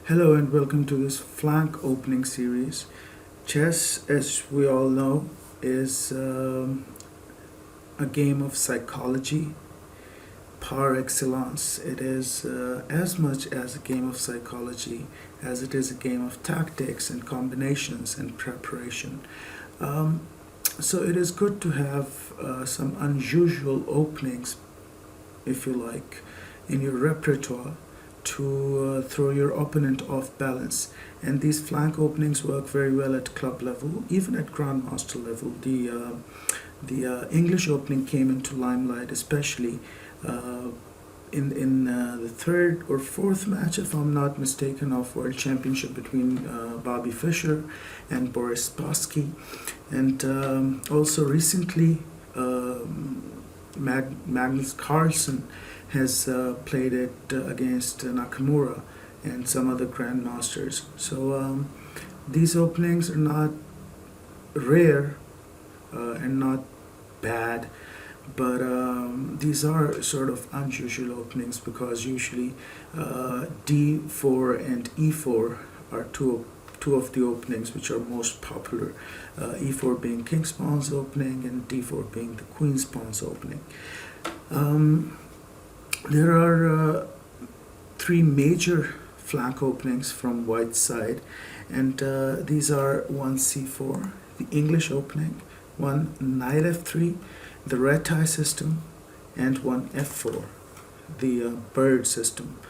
Hello and welcome to this flank opening series. Chess, as we all know, is a game of psychology par excellence. It is as much as a game of psychology as it is a game of tactics and combinations and preparation. Um, so it is good to have some unusual openings, if you like, in your repertoire to throw your opponent off balance. And these flank openings work very well at club level, even at grandmaster level. The English opening came into limelight, especially uh, in the third or fourth match, if I'm not mistaken, of World Championship between Bobby Fischer and Boris Spassky, and also recently. Magnus Carlsen has played it against Nakamura and some other grandmasters. So these openings are not rare and not bad, but these are sort of unusual openings because usually d4 and e4 are two of the openings which are most popular. E4 being king's pawns opening and d4 being the queen's pawns opening. Um, there are three major flank openings from white's side, and these are 1c4, the English opening, one knight f3, the red tie system, and one f4, the bird system.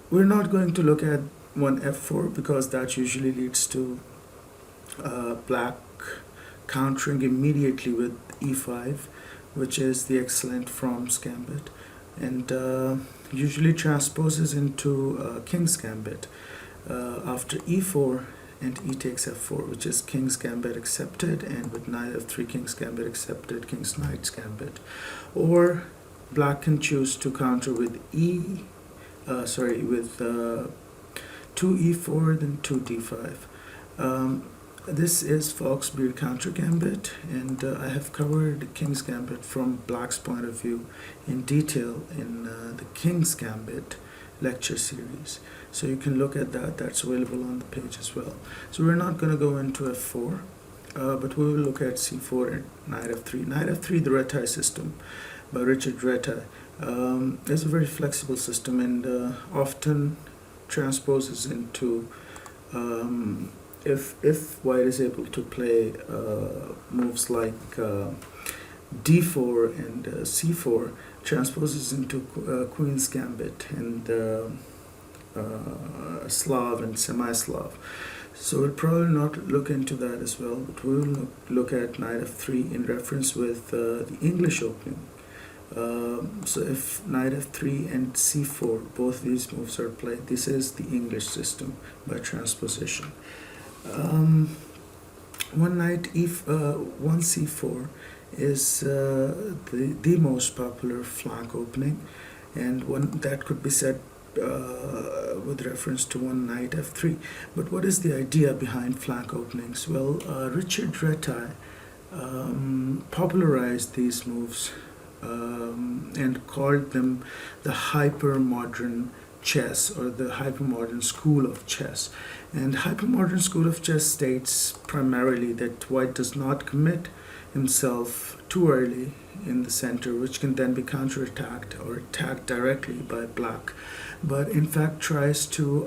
We're not going to look at one f4 because that usually leads to black countering immediately with e5, which is the excellent From's gambit, and usually transposes into king's gambit after e4 and e takes f4, which is king's gambit accepted, and with knight f3 king's gambit accepted, king's knight's gambit. Or black can choose to counter with with 2e4 then 2d5. This is Falk's Beard counter gambit, and I have covered King's Gambit from Black's point of view in detail in the King's Gambit lecture series. So you can look at that, that's available on the page as well. So we're not going to go into f4, but we will look at c4 and knight f3. Knight f3, the red tie system by Richard Reta, is a very flexible system and often transposes into if white is able to play moves like d4 and c4, transposes into queen's gambit and Slav and semi-Slav. So we'll probably not look into that as well, but we will look at knight f3 in reference with the English opening. So if knight f3 and c4, both these moves are played, this is the English system by transposition. One knight one c4 is the most popular flank opening, and one that could be said with reference to one knight f3. But what is the idea behind flank openings? Well, Richard Reta popularized these moves and called them the hyper-modern chess, or the hypermodern school of chess. And hypermodern school of chess states primarily that white does not commit himself too early in the center, which can then be counterattacked or attacked directly by black, but in fact tries to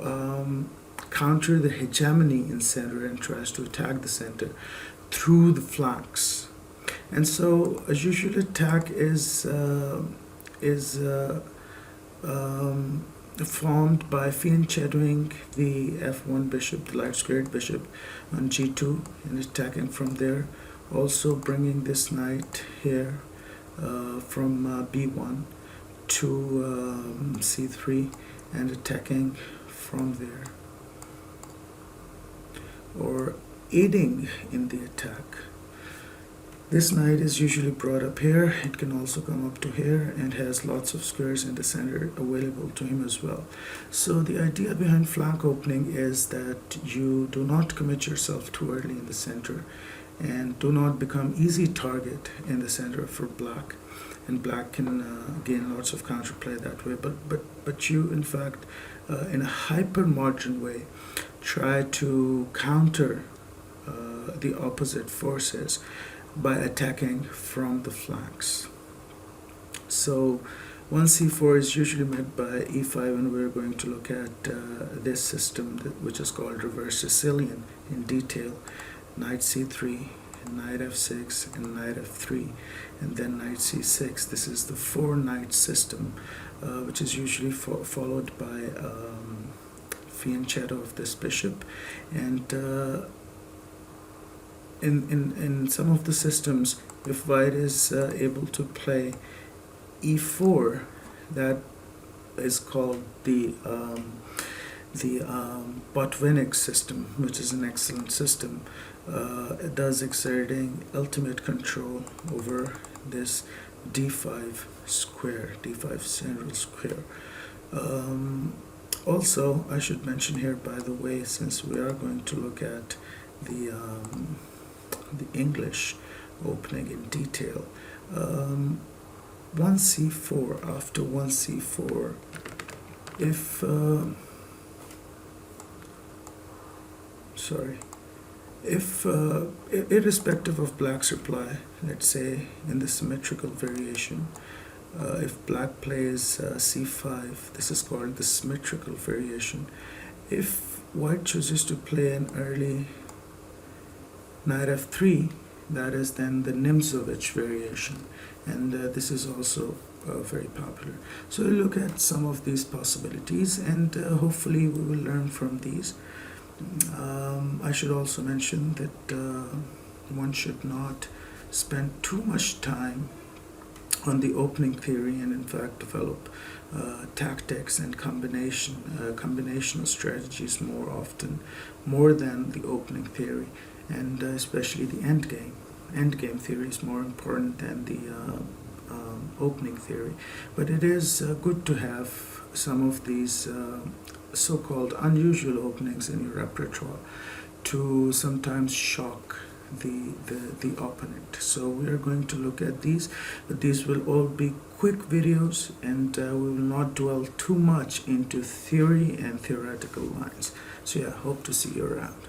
counter the hegemony in center and tries to attack the center through the flanks. And so a usual attack is formed by fianchettoing the f1 bishop, the light squared bishop, on g2 and attacking from there. Also bringing this knight here from b1 to c3 and attacking from there, or aiding in the attack. This knight is usually brought up here. It can also come up to here and has lots of squares in the center available to him as well. So the idea behind flank opening is that you do not commit yourself too early in the center, and do not become easy target in the center for black. And black can gain lots of counterplay that way. But you, in fact, in a hyper margin way, try to counter the opposite forces by attacking from the flanks. So 1c4 is usually met by e5, and we're going to look at this system which is called reverse Sicilian in detail. Knight c3, knight f6, and knight f3, and then knight c6. This is the four knight system, which is usually followed by fianchetto of this bishop. And in some of the systems, if white is able to play e4, that is called the Botvinnik system, which is an excellent system. It does exerting ultimate control over this d5 square, d5 central square. Also, I should mention here, by the way, since we are going to look at the English opening in detail, 1c4, after 1c4, if irrespective of black's reply, let's say in the symmetrical variation, if black plays c5, this is called the symmetrical variation. If white chooses to play an early knight f3, that is then the Nimzovich variation, and this is also very popular. So we'll look at some of these possibilities, and hopefully we will learn from these. I should also mention that one should not spend too much time on the opening theory, and in fact develop tactics and combinational strategies more often, more than the opening theory, and especially the endgame. Endgame theory is more important than the opening theory, but it is good to have some of these so-called unusual openings in your repertoire to sometimes shock the opponent. So we are going to look at these, but these will all be quick videos, and we will not dwell too much into theory and theoretical lines. So yeah, hope to see you around.